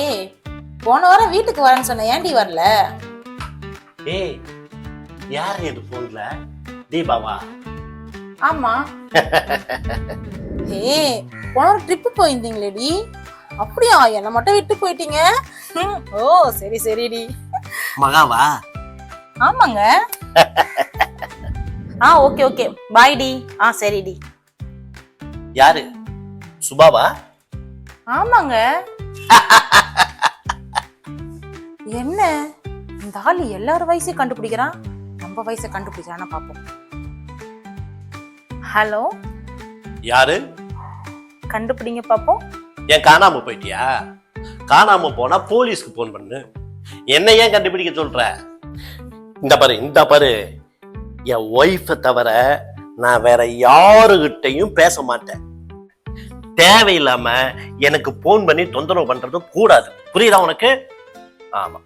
ஏய், போன வாரம் வீட்டுக்கு வரேன்னு சொன்ன, ஏன்டி வரல? ஏய், யார் இது போன்ல? தீபாவா? ஆமா. ஏய், போன வாரம் ட்ரிப்பு போயிருந்தீங்களேடி, அப்படியா? என்ன மட்டும் விட்டு போயிட்டீங்க? ஓ சரி சரிடி. மகாவா? ஆமாங்க. ஓகே ஓகே, பாய் டி. சரிடி. யாரு? சுபாவா? ஆமாங்க. என்ன இந்த ஆளு எல்லாரும் வயசையும் கண்டுபிடிக்கிறான், நம்ம வயசை கண்டுபிடிக்கிறான்னு பாப்போம். ஹலோ, யாரு? கண்டுபிடிங்க பாப்போம். ஏன் காணாம போயிட்டியா? காணாம போனா போலீஸ்க்கு போன் பண்ணு. என்ன ஏன் கண்டுபிடிக்க சொல்ற? இந்த பாரு என் ஒய்ஃபை தவிர நான் வேற யாருகிட்டையும் பேச மாட்டேன். தேவையில்லாம எனக்கு போன் பண்ணி தொந்தரவு பண்றது கூடாது. புரியுதா உனக்கு? ஆமா.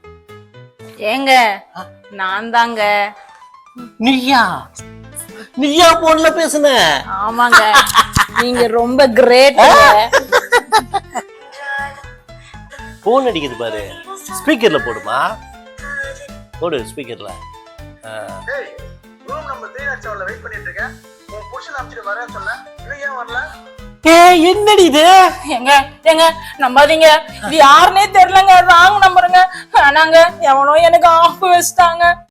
ஏங்க, நான் தாங்க. நீயா போன்ல பேசுன? ஆமாங்க. நீங்க ரொம்ப கிரேட். போன் அடிக்குது பாரு, ஸ்பீக்கர்ல போடுமா? போடு ஸ்பீக்கர்ல. ரூம் நம்பர் 3 வெயிட் பண்ணிட்டு இருக்கேன். உன் புருஷன் அனுப்பிச்சிட்டு வரேன்னு சொன்னேன், இன்னும் ஏன் வரல? என்னடி இது? ஏங்க நம்பாதீங்க, இது யாருன்னே தெரியலங்க. ராங் நம்பருங்க. ஆனாங்க எவனோ எனக்கு ஆஃப் வச்சுட்டாங்க.